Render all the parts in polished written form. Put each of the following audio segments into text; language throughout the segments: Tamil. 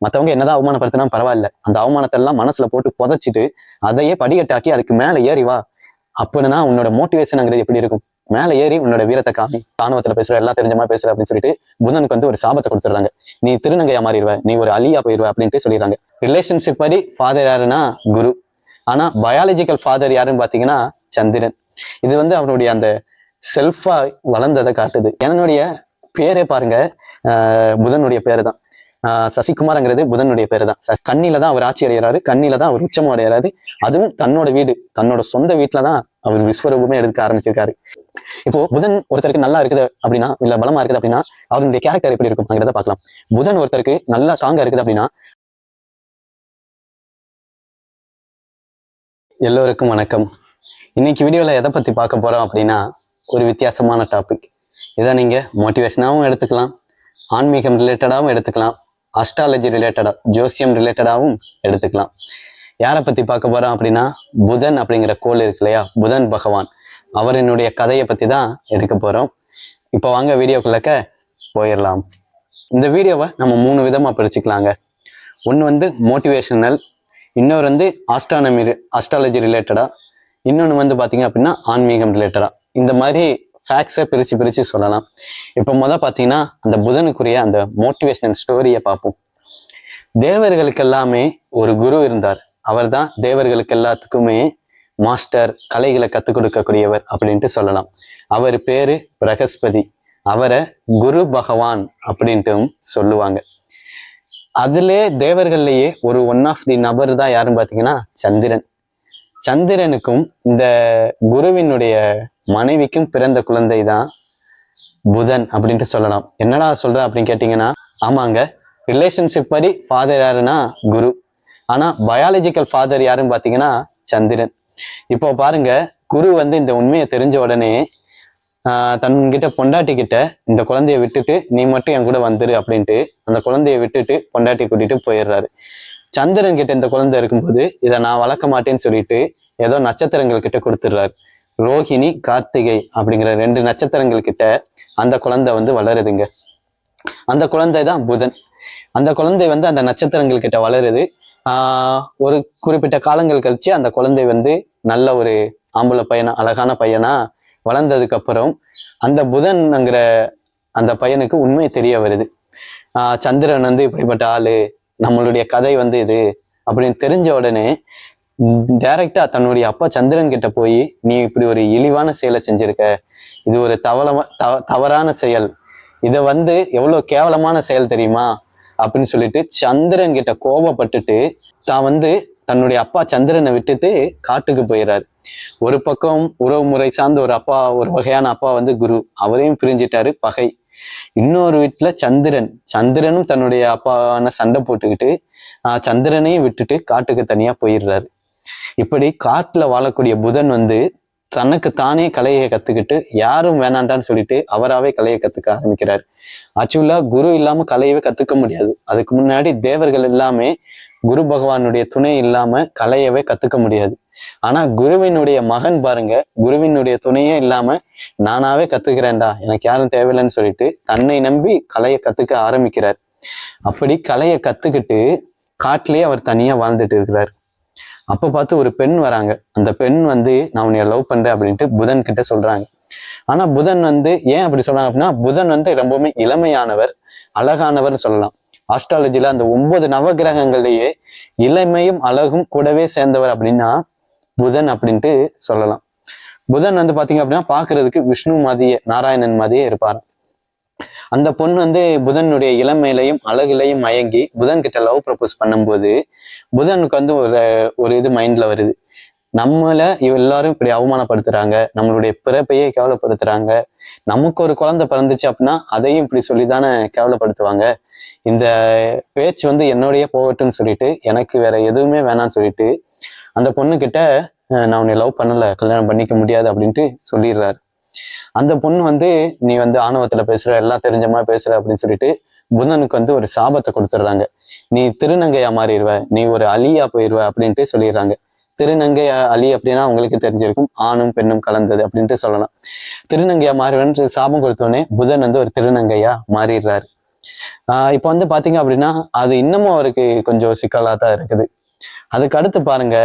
மற்றவங்க என்னதான் அவமானப்படுத்தினா பரவாயில்ல, அந்த அவமானத்தை எல்லாம் மனசுல போட்டு புதைச்சிட்டு அதையே படிக்கட்டாக்கி அதுக்கு மேல ஏறி வா. அப்படின்னா உன்னோட மோட்டிவேஷன்ங்கிறது எப்படி இருக்கும்? மேல ஏறி உன்னோட வீரத்தை காமி. ஆணவத்துல பேசுற, எல்லாம் தெரிஞ்சமா பேசுற அப்படின்னு சொல்லிட்டு புதனுக்கு வந்து ஒரு சாபத்தை கொடுத்துறாங்க. நீ திருநங்கையா மாறிடுவ, நீ ஒரு அலியா போயிடுவ அப்படின்ட்டு சொல்லிடுறாங்க. ரிலேஷன்ஷிப் படி ஃபாதர் யாருன்னா குரு, ஆனா பயாலஜிக்கல் ஃபாதர் யாருன்னு பாத்தீங்கன்னா சந்திரன். இது வந்து அவனுடைய அந்த செல்ஃபா வளர்ந்ததை காட்டுது. என்னுடைய பேரே பாருங்க, புதனுடைய பேரு தான். சசிகுமார்ங்கிறது புதனுடைய பேரு தான். கண்ணில தான் அவர் ஆட்சி அடைகிறாரு, கண்ணில தான் அவர் உச்சமும் அடைகிறாரு. அதுவும் தன்னோட வீடு, தன்னோட சொந்த வீட்டுலதான் அவர் விஸ்வரூபமே எடுக்க ஆரம்பிச்சிருக்காரு. இப்போ புதன் ஒருத்தருக்கு நல்லா இருக்குது அப்படின்னா, இல்ல பலமா இருக்குது அப்படின்னா, அவருடைய கேரக்டர் எப்படி இருக்கும் அங்கிறத பார்க்கலாம். புதன் ஒருத்தருக்கு நல்லா ஸ்ட்ராங்கா இருக்குது அப்படின்னா. எல்லோருக்கும் வணக்கம். இன்னைக்கு வீடியோல எதை பத்தி பார்க்க போறோம் அப்படின்னா, ஒரு வித்தியாசமான டாபிக். இதை நீங்க மோட்டிவேஷனாகவும் எடுத்துக்கலாம், ஆன்மீகம் ரிலேட்டடாகவும் எடுத்துக்கலாம், அஸ்ட்ராலஜி ரிலேட்டடா, ஜோசியம் ரிலேட்டடாகவும் எடுத்துக்கலாம். யாரை பத்தி பார்க்க போறோம் அப்படின்னா, புதன் அப்படிங்கிற கோள் இருக்கு இல்லையா, புதன் பகவான், அவரினுடைய கதையை பத்தி தான் எடுக்க போறோம். இப்போ வாங்க வீடியோக்குள்ளக்க போயிடலாம். இந்த வீடியோவை நம்ம 3 விதமா பிரிச்சுக்கலாங்க. ஒன்று வந்து மோட்டிவேஷனல், இன்னொரு வந்து அஸ்ட்ராலஜி ரிலேட்டடா, இன்னொன்று வந்து பார்த்தீங்க அப்படின்னா ஆன்மீகம் ரிலேட்டடா. இந்த மாதிரி ஃபேக்ட்ஸை பிரித்து சொல்லலாம். இப்போ பார்த்தீங்கன்னா அந்த புதனுக்குரிய அந்த மோட்டிவேஷனல் ஸ்டோரியை பார்ப்போம். தேவர்களுக்கு எல்லாமே ஒரு குரு இருந்தார். அவர் தான் தேவர்களுக்கு எல்லாத்துக்குமே மாஸ்டர், கலைகளை கற்றுக் கொடுக்கக்கூடியவர் அப்படின்ட்டு சொல்லலாம். அவர் பேரு பிரகஸ்பதி. அவரை குரு பகவான் அப்படின்ட்டும் சொல்லுவாங்க. அதிலே தேவர்கள்லேயே ஒரு ஒன் ஆஃப் தி நபர் தான் யாருன்னு பார்த்தீங்கன்னா சந்திரன். சந்திரனுக்கும் இந்த குருவினுடைய மனைவிக்கும் பிறந்த குழந்தை தான் புதன் அப்படின்ட்டு சொல்லலாம். என்னடா சொல்ற அப்படின்னு கேட்டீங்கன்னா, ஆமாங்க, ரிலேஷன்ஷிப் படி ஃபாதர் யாருன்னா குரு, ஆனா பயாலஜிக்கல் ஃபாதர் யாருன்னு பார்த்தீங்கன்னா சந்திரன். இப்போ பாருங்க, குரு வந்து இந்த உண்மையை தெரிஞ்ச உடனே தன்கிட்ட பொண்டாட்டி கிட்ட இந்த குழந்தைய விட்டுட்டு நீ மட்டும் என் கூட வந்துரு அப்படின்ட்டு அந்த குழந்தைய விட்டுட்டு பொண்டாட்டி கூட்டிட்டு போயிடுறாரு. சந்திரன் கிட்ட இந்த குழந்தை இருக்கும்போது இதை நான் வளர்க்க மாட்டேன்னு சொல்லிட்டு ஏதோ நட்சத்திரங்கள் கிட்ட கொடுத்துடுறாரு. ரோஹிணி, கார்த்திகை அப்படிங்கிற 2 நட்சத்திரங்கள் கிட்ட அந்த குழந்தை வந்து வளருதுங்க. அந்த குழந்தை தான் புதன். அந்த குழந்தை வந்து அந்த நட்சத்திரங்கள் கிட்ட வளருது. ஒரு குறிப்பிட்ட காலங்கள் கழிச்சு அந்த குழந்தை வந்து நல்ல ஒரு ஆம்பளை பையனா, அழகான பையனா வளர்ந்ததுக்கு அப்புறம் அந்த புதன்ங்கிற அந்த பையனுக்கு உண்மை தெரிய வருது. சந்திரன் வந்து இப்படிப்பட்ட ஆளு, நம்மளுடைய கதை வந்து இது அப்படின்னு தெரிஞ்ச உடனே டைரக்டா தன்னுடைய அப்பா சந்திரன் கிட்ட போய், நீ இப்படி ஒரு இழிவான செயலை செஞ்சிருக்க, இது ஒரு தவறான செயல், இதை வந்து எவ்வளவு கேவலமான செயல் தெரியுமா அப்படின்னு சொல்லிட்டு சந்திரன் கிட்ட கோபப்பட்டுட்டு தான் வந்து தன்னுடைய அப்பா சந்திரனை விட்டுட்டு காட்டுக்கு போயிடுறாரு. ஒரு பக்கம் உறவு முறை சார்ந்த ஒரு அப்பா, ஒரு வகையான அப்பா வந்து குரு, அவரையும் பிரிஞ்சிட்டாரு, பகை. இன்னொரு வீட்டுல சந்திரனும் தன்னுடைய அப்பாவான சண்டை போட்டுக்கிட்டு சந்திரனையும் விட்டுட்டு காட்டுக்கு தனியா போயிடுறாரு. இப்படி காட்டுல வாழக்கூடிய புதன் வந்து தனக்கு தானே கலையை கத்துக்கிட்டு யாரும் வேணாண்டான்னு சொல்லிட்டு அவராவே கலையை கத்துக்க ஆரம்பிக்கிறார். ஆக்சுவலா குரு இல்லாம கலையவே கத்துக்க முடியாது. அதுக்கு முன்னாடி தேவர்கள் எல்லாமே குரு பகவானுடைய துணை இல்லாம கலையவே கத்துக்க முடியாது. ஆனா குருவினுடைய மகன் பாருங்க, குருவினுடைய துணையே இல்லாம நானாவே கத்துக்கிறேன்டா, எனக்கு யாரும் தேவையில்லைன்னு சொல்லிட்டு தன்னை நம்பி கலையை கத்துக்க ஆரம்பிக்கிறார். அப்படி கலையை கத்துக்கிட்டு காட்டிலேயே அவர் தனியா வாழ்ந்துட்டு இருக்கிறார். அப்ப பார்த்து ஒரு பெண் வராங்க. அந்த பெண் வந்து நான் உன்னைய லவ் பண்றேன் அப்படின்ட்டு புதன் கிட்ட சொல்றாங்க. ஆனா புதன் வந்து ஏன் அப்படி சொல்றாங்க அப்படின்னா, புதன் வந்து ரொம்பவுமே இளமையானவர், அழகானவர்னு சொல்லலாம். ஆஸ்ட்ராலஜில அந்த 9 நவகிரகங்கள்லயே இளமையும் அழகும் கூடவே சேர்ந்தவர் அப்படின்னா புதன் அப்படின்ட்டு சொல்லலாம். புதன் வந்து பாத்தீங்க அப்படின்னா பாக்குறதுக்கு விஷ்ணு மாதிரியே, நாராயணன் மாதிரியே இருப்பாரு. அந்த பொண்ணு வந்து புதனுடைய இளமையிலையும் அழகுலையும் மயங்கி புதன் கிட்ட லவ் ப்ரப்போஸ் பண்ணும்போது புதனுக்கு வந்து ஒரு இது மைண்ட்ல வருது, நம்மள எல்லாரும் இப்படி அவமானப்படுத்துறாங்க, நம்மளுடைய பிறப்பையே கேவலப்படுத்துறாங்க, நமக்கு ஒரு குழந்தை பிறந்துச்சு அப்படின்னா அதையும் இப்படி சொல்லிதானே கேவலப்படுத்துவாங்க, இந்த பேச்சு வந்து என்னுடைய போகட்டும்னு சொல்லிட்டு எனக்கு வேற எதுவுமே வேணாம்னு சொல்லிட்டு அந்த பொண்ணு கிட்ட நான் உன்னை லவ் பண்ணல, கல்யாணம் பண்ணிக்க முடியாது அப்படின்ட்டு சொல்லிடுறாரு. அந்த பொண்ணு வந்து நீ வந்து ஆணவத்துல பேசுற, எல்லாம் தெரிஞ்சமா பேசுற அப்படின்னு சொல்லிட்டு புதனுக்கு வந்து ஒரு சாபத்தை கொடுத்துடுறாங்க. நீ திருநங்கையா மாறிடுவ, நீ ஒரு அலியா போயிடுவ அப்படின்ட்டு சொல்லிடுறாங்க. திருநங்கை அலி அப்படின்னா உங்களுக்கு தெரிஞ்சிருக்கும், ஆணும் பெண்ணும் கலந்தது அப்படின்ட்டு சொல்லலாம். திருநங்கையா மாறுவேன்னு சாபம் கொடுத்தோடனே புதன் வந்து ஒரு திருநங்கையா மாறிடுறாரு. இப்போ வந்து பாத்தீங்க அப்படின்னா அது இன்னமும் அவருக்கு கொஞ்சம் சிக்கலா தான் இருக்குது. அதுக்கு அடுத்து பாருங்க,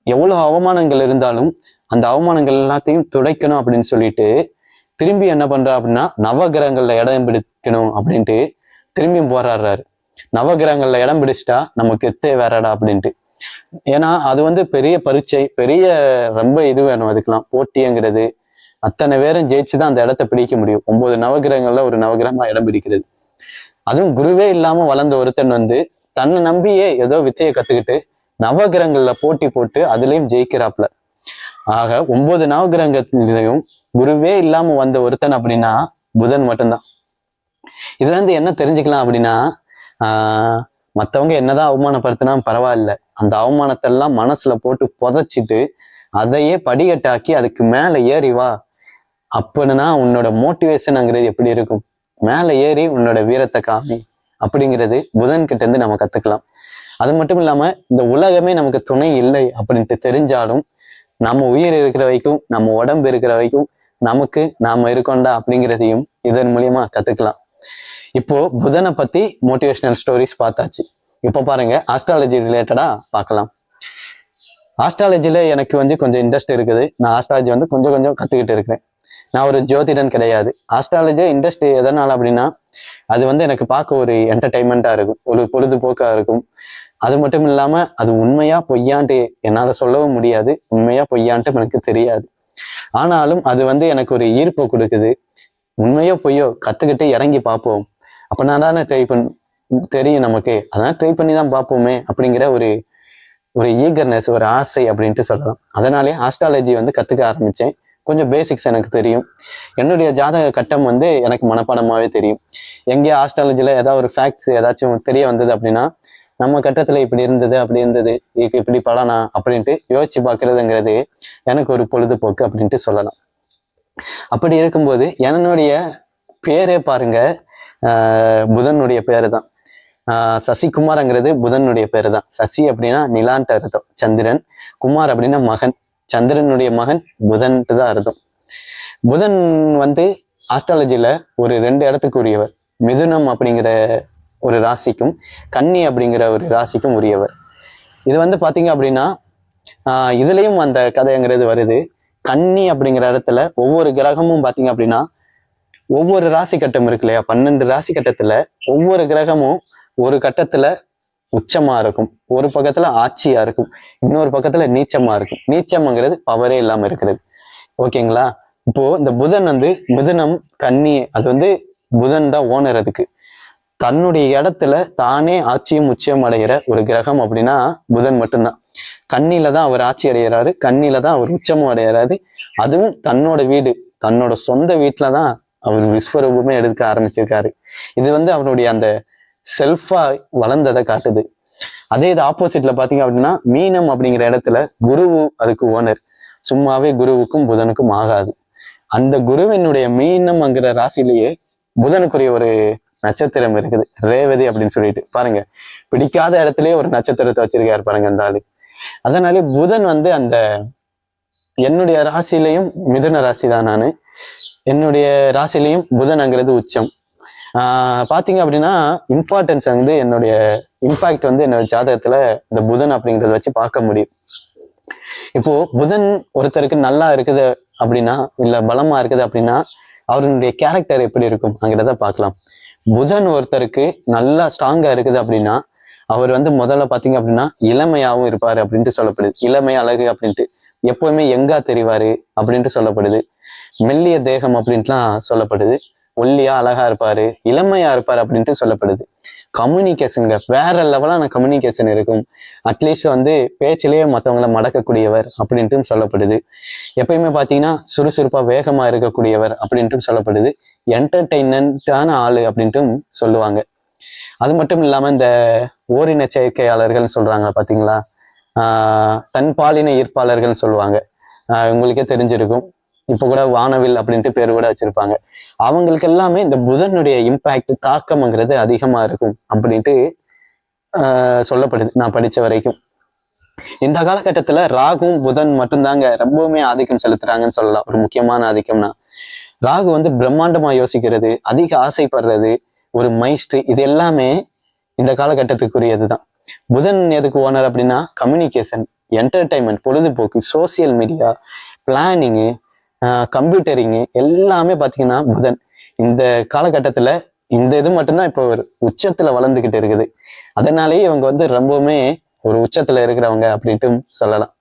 எவ்வளவு அவமானங்கள் இருந்தாலும் அந்த அவமானங்கள் எல்லாத்தையும் துடைக்கணும் அப்படின்னு சொல்லிட்டு திரும்பி என்ன பண்றா அப்படின்னா நவகிரகங்கள்ல இடம் பிடிக்கணும் அப்படின்ட்டு திரும்பியும் போராடுறாரு. நவகிரகங்கள்ல இடம் பிடிச்சிட்டா நமக்கு எத்தே வேறடா அப்படின்ட்டு. ஏன்னா அது வந்து பெரிய பரீட்சை, பெரிய ரொம்ப இது வேணும், அதுக்கெல்லாம் போட்டிங்கிறது. அத்தனை பேரும் ஜெயிச்சுதான் அந்த இடத்த பிடிக்க முடியும். 9 நவகிரகங்கள்ல ஒரு நவகிரகமா இடம் பிடிக்கிறது. அதுவும் குருவே இல்லாம வளர்ந்த ஒருத்தன் வந்து தன்னை நம்பியே ஏதோ வித்தையை கத்துக்கிட்டு நவகிரகங்கள்ல போட்டி போட்டு அதுலயும் ஜெயிக்கிறாப்ல. ஆக 9 நவகிரகத்திலையும் குருவே இல்லாம வந்த ஒருத்தன் அப்படின்னா புதன் மட்டும்தான். இதுல இருந்து என்ன தெரிஞ்சுக்கலாம் அப்படின்னா, மற்றவங்க என்னதான் அவமானப்படுத்தினா பரவாயில்ல, அந்த அவமானத்தை எல்லாம் மனசுல போட்டு புதைச்சிட்டு அதையே படிக்கட்டாக்கி அதுக்கு மேல ஏறி வா. அப்படின்னா உன்னோட மோட்டிவேஷன்ங்கிறது எப்படி இருக்கும்? மேல ஏறி உன்னோட வீரத்தை காமி அப்படிங்கிறது புதன் கிட்ட இருந்து நம்ம கத்துக்கலாம். அது மட்டும் இல்லாம இந்த உலகமே நமக்கு துணை இல்லை அப்படின்ட்டு தெரிஞ்சாலும் நம்ம உயிர் இருக்கிற வரைக்கும், நம்ம உடம்பு இருக்கிற வரைக்கும் நமக்கு நாம இருக்கோண்டா அப்படிங்கிறதையும் இதன் மூலியமா கத்துக்கலாம். இப்போ புதனை பத்தி மோட்டிவேஷனல் ஸ்டோரிஸ் பார்த்தாச்சு. இப்போ பாருங்க ஆஸ்ட்ராலஜி ரிலேட்டடா பார்க்கலாம். ஆஸ்ட்ராலஜில எனக்கு வந்து கொஞ்சம் இன்ட்ரெஸ்ட் இருக்குது. நான் ஆஸ்ட்ராலஜி வந்து கொஞ்சம் கொஞ்சம் கத்துக்கிட்டு இருக்கிறேன். நான் ஒரு ஜோதிடன் கிடையாது. ஆஸ்ட்ராலஜி இன்ட்ரெஸ்ட் எதனால அப்படின்னா அது வந்து எனக்கு பார்க்க ஒரு என்டர்டைன்மெண்டா இருக்கும், ஒரு பொழுதுபோக்கா இருக்கும். அது மட்டும் இல்லாம அது உண்மையா பொய்யான்ட்டு என்னால சொல்லவும் முடியாது. உண்மையா பொய்யான்ட்டு எனக்கு தெரியாது. ஆனாலும் அது வந்து எனக்கு ஒரு ஈர்ப்பை கொடுக்குது. உண்மையோ பொய்யோ கத்துக்கிட்டு இறங்கி பார்ப்போம். அப்பனா தானே தெரியும் நமக்கு. அதனால ட்ரை பண்ணி தான் பார்ப்போமே அப்படிங்கிற ஒரு ஈகர்னஸ், ஒரு ஆசை அப்படின்ட்டு சொல்லலாம். அதனாலே ஆஸ்ட்ராலஜி வந்து கத்துக்க ஆரம்பிச்சேன். கொஞ்சம் பேசிக்ஸ் எனக்கு தெரியும். என்னுடைய ஜாதக கட்டம் வந்து எனக்கு மனப்பாடமாவே தெரியும். எங்கேயோ ஆஸ்ட்ராலஜில ஏதாவது ஒரு ஃபேக்ட்ஸ் ஏதாச்சும் தெரிய வந்தது அப்படின்னா நம்ம கட்டத்துல இப்படி இருந்தது, அப்படி இருந்தது, இப்படி பலனா அப்படின்ட்டு யோசிச்சு பார்க்கறதுங்கிறது எனக்கு ஒரு பொழுதுபோக்கு அப்படின்ட்டு சொல்லலாம். அப்படி இருக்கும்போது என்னுடைய பேரே பாருங்க, புதனுடைய பேரு தான். சசிகுமார்ங்கிறது புதனுடைய பேரு தான். சசி அப்படின்னா நிலான்ட்டு அர்த்தம், சந்திரன். குமார் அப்படின்னா மகன், சந்திரனுடைய மகன், புதன்ட்டு தான் அர்த்தம். புதன் வந்து ஆஸ்ட்ராலஜில ஒரு 2 இடத்துக்கு உரியவர். மிதுனம் அப்படிங்கிற ஒரு ராசிக்கும் கன்னி அப்படிங்கிற ஒரு ராசிக்கும் உரியவர். இது வந்து பாத்தீங்க அப்படின்னா இதுலயும் அந்த கதைங்கிறது வருது. கன்னி அப்படிங்கிற இடத்துல ஒவ்வொரு கிரகமும் பாத்தீங்க அப்படின்னா ஒவ்வொரு ராசி கட்டம் இருக்கு இல்லையா, 12 ராசி கட்டத்துல ஒவ்வொரு கிரகமும் ஒரு கட்டத்துல உச்சமா இருக்கும், ஒரு பக்கத்துல ஆட்சியா இருக்கும், இன்னொரு பக்கத்துல நீச்சமா இருக்கும். நீச்சம்ங்கிறது பவரே இல்லாம இருக்கிறது. ஓகேங்களா? இப்போ இந்த புதன் வந்து மிதுனம் கன்னி, அது வந்து புதன் தான் ஓனர். அதுக்கு தன்னுடைய இடத்துல தானே ஆட்சியும் உச்சம் அடைகிற ஒரு கிரகம் அப்படின்னா புதன் மட்டும்தான். கண்ணில தான் அவர் ஆட்சி அடைகிறாரு, கண்ணில தான் அவர் உச்சமும் அடைகிறாரு. அதுவும் தன்னோட வீடு, தன்னோட சொந்த வீட்டுலதான் அவர் விஸ்வரூபமே எடுக்க ஆரம்பிச்சிருக்காரு. இது வந்து அவருடைய அந்த செல்ஃபா வளர்ந்ததை காட்டுது. அதே இது ஆப்போசிட்ல பாத்தீங்க அப்படின்னா மீனம் அப்படிங்கிற இடத்துல குருவு அதுக்கு ஓனர். சும்மாவே குருவுக்கும் புதனுக்கும் ஆகாது. அந்த குருவினுடைய மீனம்ங்கிற ராசிலேயே புதனுக்குரிய ஒரு நட்சத்திரம் இருக்குது, ரேவதி அப்படின்னு சொல்லிட்டு. பாருங்க, பிடிக்காத இடத்துலயே ஒரு நட்சத்திரத்தை வச்சிருக்காரு பாருங்க அந்த ஆளு. அதனாலே புதன் வந்து அந்த என்னுடைய ராசிலையும் மிதுன ராசி தான் நானு, என்னுடைய ராசிலையும் புதன்ங்கிறது உச்சம். பாத்தீங்க அப்படின்னா இம்பார்ட்டன்ஸ் வந்து என்னுடைய இம்பாக்ட் வந்து என்னோட ஜாதகத்துல இந்த புதன் அப்படிங்கிறத வச்சு பார்க்க முடியும். இப்போ புதன் ஒருத்தருக்கு நல்லா இருக்குது அப்படின்னா, இல்ல பலமா இருக்குது அப்படின்னா அவருடைய கேரக்டர் எப்படி இருக்கும் அங்கிறத பார்க்கலாம். புதன் ஒருத்தருக்கு நல்லா ஸ்ட்ராங்கா இருக்குது அப்படின்னா அவர் வந்து முதல்ல பாத்தீங்க அப்படின்னா இளமையாவும் இருப்பாரு அப்படின்ட்டு சொல்லப்படுது. இளமை அழகு அப்படின்ட்டு, எப்பவுமே எங்கா தெரிவாரு அப்படின்ட்டு சொல்லப்படுது. மெல்லிய தேகம் அப்படின்ட்டுலாம் சொல்லப்படுது. ஒல்லியா அழகா இருப்பாரு, இளமையா இருப்பாரு அப்படின்ட்டு சொல்லப்படுது. கம்யூனிகேஷனுங்க வேற லெவலான கம்யூனிகேஷன் இருக்கும். அட்லீஸ்ட் வந்து பேச்சிலேயே மற்றவங்கள மடக்கக்கூடியவர் அப்படின்ட்டும் சொல்லப்படுது. எப்பயுமே பார்த்தீங்கன்னா சுறுசுறுப்பா வேகமா இருக்கக்கூடியவர் அப்படின்ட்டும் சொல்லப்படுது. என்டர்டெயின்மெண்டான ஆளு அப்படின்ட்டும் சொல்லுவாங்க. அது மட்டும் இல்லாம இந்த ஓரின சேர்க்கையாளர்கள் சொல்றாங்க பாத்தீங்களா, தன் பாலின ஈர்ப்பாளர்கள் சொல்லுவாங்க. உங்களுக்கே தெரிஞ்சிருக்கும். இப்ப கூட வானவில் அப்படின்ட்டு பேர் கூட வச்சிருப்பாங்க. அவங்களுக்கு எல்லாமே இந்த புதனுடைய இம்பாக்ட் தாக்கம்ங்கிறது அதிகமா இருக்கும் அப்படின்ட்டு சொல்லப்படுது நான் படிச்ச வரைக்கும். இந்த காலகட்டத்துல ராகுவும் புதன் மட்டும்தாங்க ரொம்பவுமே ஆதிக்கம் செலுத்துறாங்கன்னு சொல்லலாம். ஒரு முக்கியமான ஆதிக்கம்னா ராகு வந்து பிரம்மாண்டமா யோசிக்கிறது, அதிக ஆசைப்படுறது, ஒரு மைஸ்ட்ரி, இது எல்லாமே இந்த காலகட்டத்துக்குரியது தான். புதன் எதுக்கு ஓனர் அப்படின்னா கம்யூனிகேஷன், என்டர்டைன்மெண்ட், பொழுதுபோக்கு, சோசியல் மீடியா, பிளானிங்கு, கம்ப்யூட்டரிங்கு எல்லாமே பார்த்தீங்கன்னா புதன் இந்த காலகட்டத்தில் இந்த இது மட்டும்தான் இப்போ ஒரு உச்சத்தில் வளர்ந்துக்கிட்டு இருக்குது. அதனாலேயே இவங்க வந்து ரொம்பவுமே ஒரு உச்சத்தில் இருக்கிறவங்க அப்படின்ட்டு சொல்லலாம்.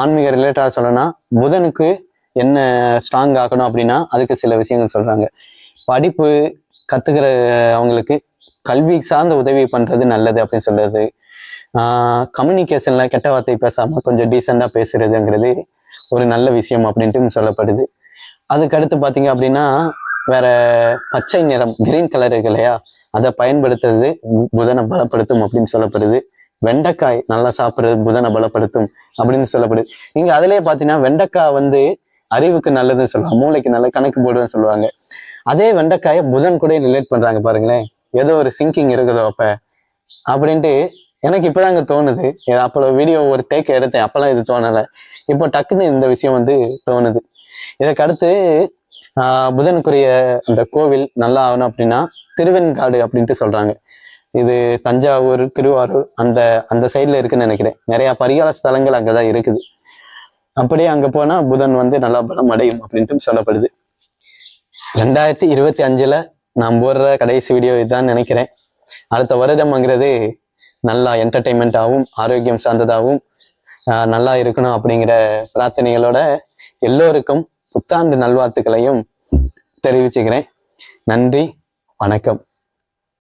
ஆன்மீக ரிலேட்டடாக சொல்லணும்னா புதனுக்கு என்ன ஸ்ட்ராங் ஆகணும் அப்படின்னா அதுக்கு சில விஷயங்கள் சொல்கிறாங்க. படிப்பு கற்றுக்கிற அவங்களுக்கு கல்வி சார்ந்த உதவி பண்ணுறது நல்லது அப்படின்னு சொல்றது. கம்யூனிகேஷனில் கெட்ட வார்த்தை பேசாமல் கொஞ்சம் டீசெண்டாக பேசுறதுங்கிறது ஒரு நல்ல விஷயம் அப்படின்ட்டு சொல்லப்படுது. அதுக்கடுத்து பார்த்தீங்க அப்படின்னா வேற பச்சை நிறம் கிரீன் கலர் இருக்கு இல்லையா, அதை பயன்படுத்துறது புதனை பலப்படுத்தும் அப்படின்னு சொல்லப்படுது. வெண்டைக்காய் நல்லா சாப்பிட்றது புதனை பலப்படுத்தும் அப்படின்னு சொல்லப்படுது. நீங்க அதிலே பார்த்தீங்கன்னா வெண்டைக்காய் வந்து அறிவுக்கு நல்லதுன்னு சொல்லுவாங்க, மூளைக்கு நல்ல கணக்கு போடுன்னு சொல்லுவாங்க. அதே வெண்டைக்காயை புதன் கூட ரிலேட் பண்றாங்க பாருங்களேன், ஏதோ ஒரு சிங்கிங் இருக்குதோ அப்ப அப்படின்ட்டு எனக்கு இப்பதாங்க தோணுது. அப்போ வீடியோ ஒரு டேக் எடுத்தேன், அப்பெல்லாம் இது தோணலை, இப்போ டக்குன்னு இந்த விஷயம் வந்து தோணுது. இதற்கு அடுத்து புதனுக்குரிய அந்த கோவில் நல்லா ஆகணும் அப்படின்னா திருவெண்காடு அப்படின்ட்டு சொல்றாங்க. இது தஞ்சாவூர், திருவாரூர் அந்த அந்த சைட்ல இருக்குன்னு நினைக்கிறேன். நிறைய பரிகார ஸ்தலங்கள் அங்கதான் இருக்குது. அப்படியே அங்க போனா புதன் வந்து நல்லா பலம் அடையும் அப்படின்ட்டு சொல்லப்படுது. 2025 நான் போடுற கடைசி வீடியோ இதுதான் நினைக்கிறேன். அடுத்த வருடம்ங்கிறது நல்லா என்டர்டைன்மெண்ட்டாகவும் ஆரோக்கியம் சார்ந்ததாகவும் நல்லா இருக்கணும் அப்படிங்கிற பிரார்த்தனைகளோட எல்லோருக்கும் புத்தாண்டு நல்வாழ்த்துக்களையும் தெரிவிச்சுக்கிறேன். நன்றி, வணக்கம்.